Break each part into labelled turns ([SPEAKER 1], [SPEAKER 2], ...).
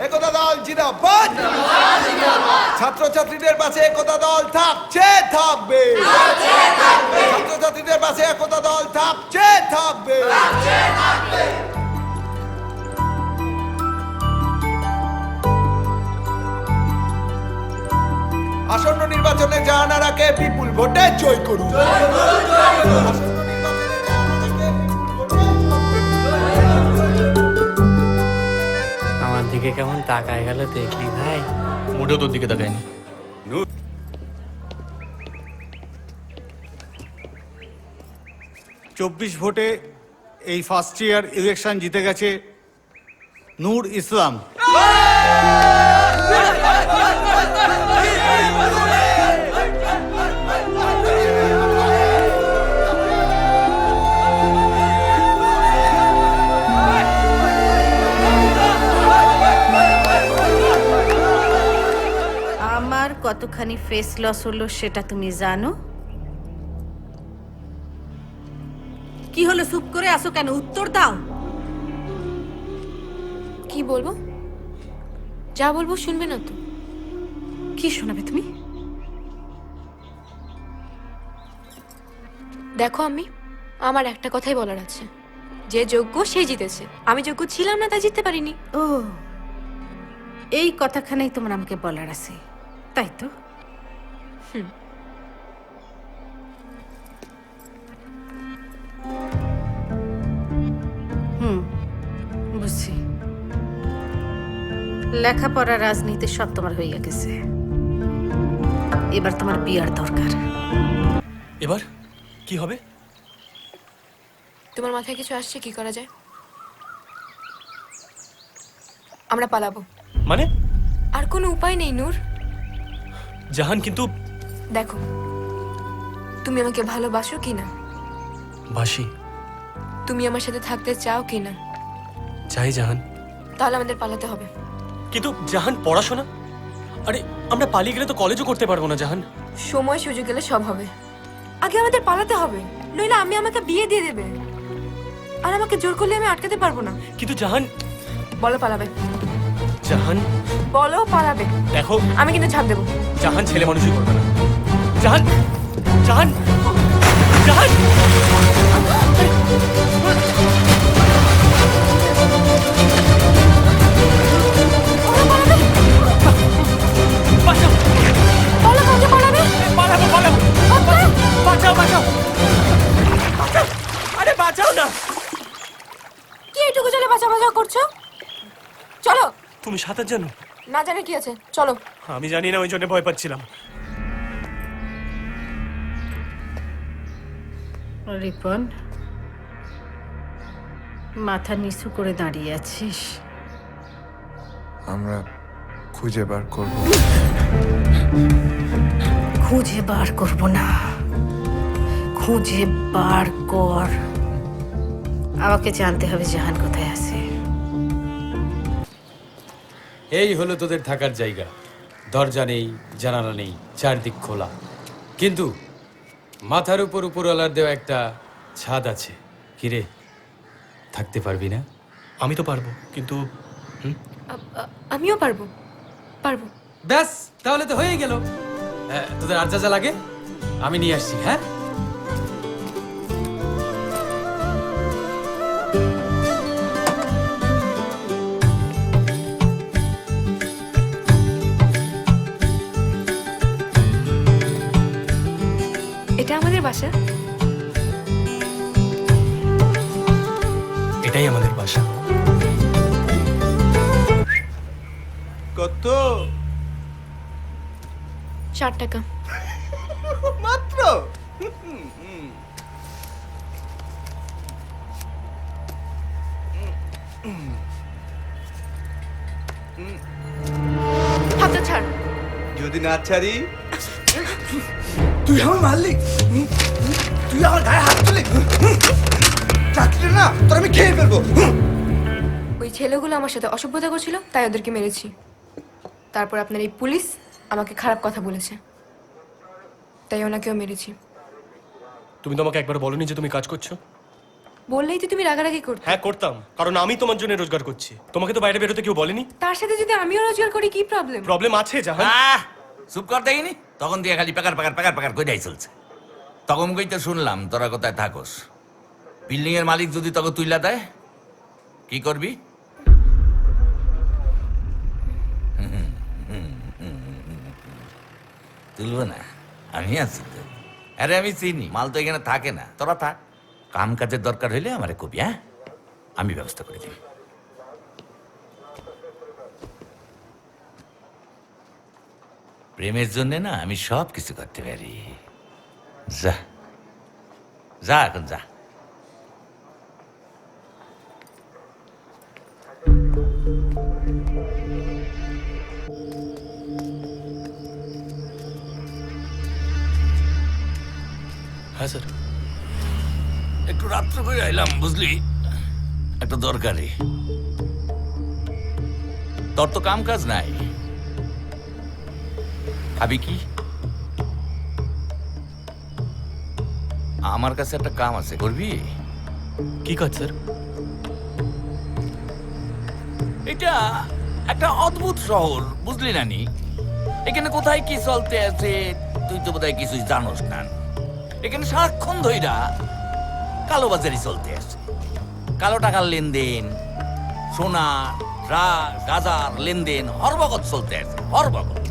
[SPEAKER 1] একতা দল জিন্দাবাদ। ছাত্রছাত্রীদের পাশে একতা দল থাকছে থাকবে। ছাত্রছাত্রীদের পাশে একতা দল থাকছে থাকবে। আসন্ন নির্বাচনে জাহানারাকে বিপুল ভোটে জয় করুন।
[SPEAKER 2] আমার দিকে কেমন তাকায় গেল দেখলি ভাই?
[SPEAKER 3] মোটেও তোর দিকে তাকায়নি।
[SPEAKER 4] 24 ভোটে এই ফার্স্ট ইয়ার ইলেকশন জিতে গেছে নূর ইসলাম।
[SPEAKER 5] আমার কতখানি ফেস লস হলো সেটা তুমি জানো? কি হলো, চুপ করে আসো কেন? উত্তর দাও।
[SPEAKER 6] কি বলবো? যা বলবো শুনবে না তো?
[SPEAKER 5] কি শোনাবে তুমি?
[SPEAKER 6] দেখো আমি আমার একটা কথাই বলার আছে, যে যোগ্য সে জিতেছে, আমি যোগ্য ছিলাম না তাই জিততে পারিনি।
[SPEAKER 5] ও, এই কথাখানেই তোমার আমাকে বলার আছে, তাই তো? বুঝছি। লেখাপড়া রাজনীতি সব তোমার হইয়া গেছে, এবার তোমার বিয়ার দরকার।
[SPEAKER 3] এবার কি হবে?
[SPEAKER 6] তোমার মাথায় কিছু আসছে? কি করা যায়? আমরা পালাবো।
[SPEAKER 3] মানে?
[SPEAKER 6] আর কোনো উপায় নেই নূর।
[SPEAKER 3] জাহান, কিন্তু
[SPEAKER 6] দেখো, তুমি আমাকে ভালোবাসো কিনা,
[SPEAKER 3] বাসি।
[SPEAKER 6] তুমি আমার সাথে থাকতে চাও কিনা,
[SPEAKER 3] চাই জাহান।
[SPEAKER 6] তাহলে আমাদের পালাতে হবে।
[SPEAKER 3] কিন্তু জাহান, পড়াশোনা? আরে আমরা পালিয়ে গেলে তো কলেজও করতে পারবো না জাহান।
[SPEAKER 6] সময় সুযোগ গেলে সব হবে, আগে আমাদের পালাতে হবে, নইলে আমি আমাকে বিয়ে দিয়ে দেবে, আর আমাকে জোর করলে আমি আটকাতে পারবো না।
[SPEAKER 3] কিন্তু জাহান।
[SPEAKER 6] বলো পালাবে।
[SPEAKER 3] জাহান
[SPEAKER 6] বলো পালাবে।
[SPEAKER 3] দেখো,
[SPEAKER 6] আমি কিন্তু ছাড় দেবো।
[SPEAKER 3] জাহান ছেলে মানুষই করবে না। জাহান, জাহান, জাহান। বাঁচাও,
[SPEAKER 6] বলো কাকে পালাবে।
[SPEAKER 3] পালাবো, পালাবো। বাঁচাও, বাঁচাও, বাঁচাও। আরে বাঁচাও না।
[SPEAKER 6] কি এইটুকু জলে বাঁচা বাঁচা করছো? চলো।
[SPEAKER 3] তুমি সাঁতার জানো?
[SPEAKER 6] না জানে কি আছে, চলো।
[SPEAKER 3] আমি জানি না, ওই জন্য ভয় পাচ্ছিলাম।
[SPEAKER 5] রিপন, মাথা নিচু করে দাঁড়িয়ে আছিস।
[SPEAKER 7] আমরা খুঁজে বার করব।
[SPEAKER 5] খুঁজে বার করব না, খুঁজে বার কর। আমাকে জানতে হবে জাহান কোথায় আছে।
[SPEAKER 8] এই হলো তোদের থাকার জায়গা। দরজা নেই, জানালা নেই, চারদিক খোলা, কিন্তু মাথার উপর উপরওয়ালার দেওয়া একটা ছাদ আছে। কিরে, থাকতে পারবি না?
[SPEAKER 3] আমি তো পারবো, কিন্তু
[SPEAKER 6] আমিও পারবো, পারবো।
[SPEAKER 8] ব্যাস, তাহলে তো হয়ে গেল। তোদের আর যা যা লাগে আমি নিয়ে আসছি। হ্যাঁ,
[SPEAKER 6] এটা আমাদের বাসা।
[SPEAKER 3] এটাই আমাদের বাসা।
[SPEAKER 4] কত?
[SPEAKER 6] 60 টাকা
[SPEAKER 4] মাত্র?
[SPEAKER 6] হাতটা ছাড়।
[SPEAKER 4] যদি না ছাড়ি? তুই আমার মারলি, তুই আমার গায়ে হাত তুলি, চাকরি না তোর আমি খেয়ে ফেলবো।
[SPEAKER 6] ওই ছেলেগুলো আমার সাথে অসভ্যতা করছিল, তাই ওদেরকে মেরেছি। তারপর আপনার এই পুলিশ আমাকে খারাপ কথা বলেছে, তাই ওনাকেও মেরেছি।
[SPEAKER 3] তুমি তো আমাকে একবার বলোনি যে তুমি কাজ করছো।
[SPEAKER 6] বললেই তো তুমি রাগারাগি করতে।
[SPEAKER 3] হ্যাঁ করতাম, কারণ আমি তোমার জন্য রোজগার করছি। তোমাকে তো বাইরে বেরোতে কেউ বলেনি।
[SPEAKER 6] তার সাথে যদি আমিও রোজগার করি কি প্রবলেম?
[SPEAKER 3] প্রবলেম আছে জাহান।
[SPEAKER 9] চুপ কর দেখিনি তখন দিয়ে খালি পাকার পাকার পাকার পাকার কইটাই চলছে। তখন কই তো শুনলাম তোরা কোথায় থাকস। বিল্ডিং এর মালিক যদি তোকে তুইলা দেয় কি করবি? তুলবো না, আমি আছি তো। আরে আমি চিনি, মাল তো এখানে থাকে না। তোরা থাক, কাম কাজের দরকার হইলে আমারে কবি। হ্যাঁ, আমি ব্যবস্থা করে দিই। প্রেমের জন্য না আমি সব কিছু করতে পারি। যা যা, এখন যা।
[SPEAKER 3] হ্যাঁ স্যার।
[SPEAKER 9] একটু রাত্র করে আইলাম বুঝলি, একটা দরকারি। তোর তো কাম কাজ নাই, খাবি কি? আমার কাছে একটা কাম আছে, করবি?
[SPEAKER 3] কি কাজ স্যার?
[SPEAKER 9] এটা একটা অদ্ভুত শহর বুঝলি না নি? এখানে কোথায় কি চলতে আছে তুই তো বোধহয় কিছুই জানোস না। এখানে সারাক্ষণ ধইরা কালোবাজারি চলতে আছে। কালো টাকার লেনদেন, সোনা, গাজার লেনদেন হরবগত চলতে আছে, হরবগত।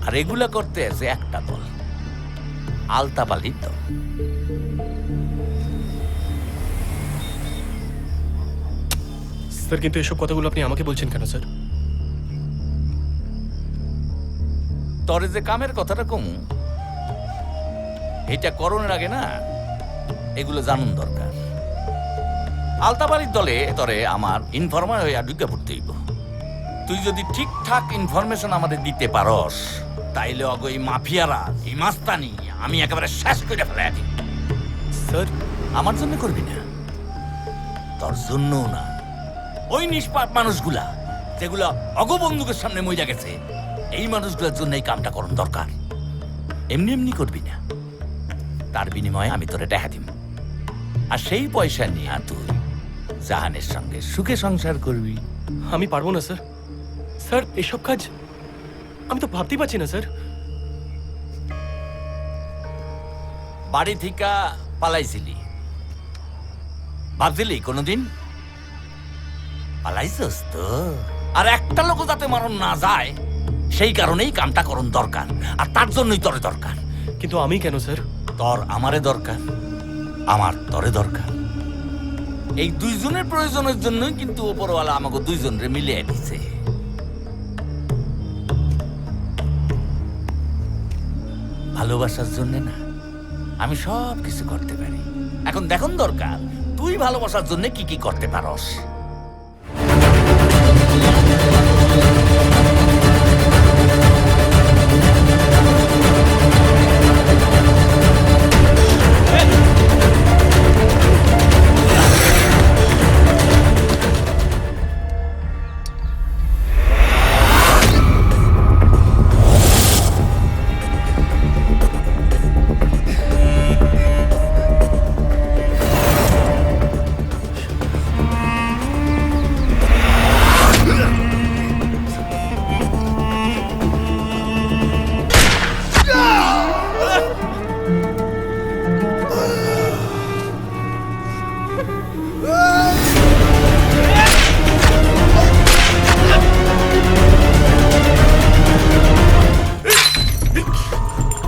[SPEAKER 9] আর এগুলা করতে আছে একটা দল, আলতাপালির দল।
[SPEAKER 3] স্যার কিন্তু এসব কথাগুলো আপনি আমাকে বলছেন কেন স্যার?
[SPEAKER 9] তরে যে কামের কথাটা কমু, এটা করণের আগে না এগুলো জানুন দরকার। আলতাবাড়ির দলে তরে আমার ইনফরমার হয়ে ঢুকে পড়তে হইব। তুই যদি ঠিকঠাক ইনফরমেশন আমাদের দিতে পারস, তাইলে অগ এই মাফিয়ারা, এই মাস্তানি আমি একেবারে শেষ করে ফেলাই দিই।
[SPEAKER 3] স্যার
[SPEAKER 9] আমার জন্য করবি না, তোর জন্যও না। ওই নিষ্পাপ মানুষগুলা যেগুলা অগবন্ধুকের সামনে মইরা গেছে, এই মানুষগুলোর জন্য এই কামটা করণ দরকার। এমনি এমনি করবি না, তার বিনিময়ে আমি তোরে টাকা দিব। আর সেই পয়সা নিয়ে তুই জাহানের সঙ্গে সুখে সংসার করবি।
[SPEAKER 3] আমি পারবো না স্যার। স্যার এসব কাজ আমি তো ভাবতেই পারছি না স্যার।
[SPEAKER 9] বাড়ি থেকে পালাইছিলি, ভাবছিলি কোনোদিন? পালাইছস তো। আর একটা লোক যাতে মারণ না যায় সেই কারণেই কামটা করণ দরকার, আর তার জন্যই তরে দরকার।
[SPEAKER 3] কিন্তু আমি কেন স্যার?
[SPEAKER 9] তোর আমারে দরকার, আমার তরে দরকার। এই দুইজনের প্রয়োজনের জন্যই কিন্তু উপরওয়ালা আমাকে দুইজনরে মিলিয়ে দিছে। ভালোবাসার জন্য না আমি সব কিছু করতে পারি। এখন দেখুন দরকার তুই ভালোবাসার জন্য কি কি করতে পারস।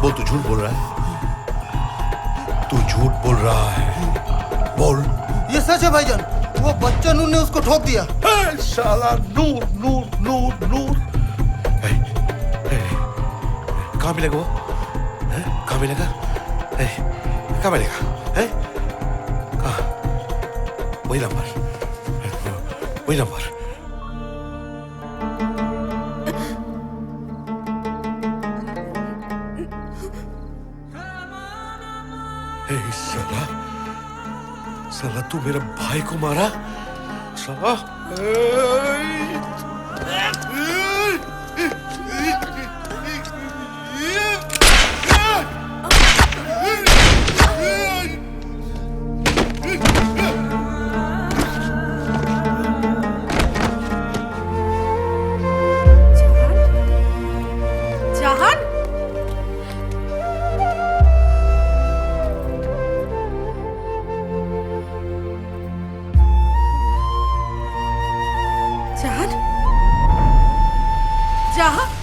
[SPEAKER 4] बोल तू झूठ बोल रहा है, तू झूठ बोल रहा है, बोल।
[SPEAKER 10] ये सच है भाईजान, वो बच्चा नूर ने उसको ठोक दिया।
[SPEAKER 4] साला नूर नूर नूर नूर। कहाँ मिलेगा वो? कहाँ मिलेगा? कहाँ मिलेगा? कहाँ? वही नंबर, वही नंबर। साला साला तू मेरे भाई को मारा साला।
[SPEAKER 5] জাহান জাহান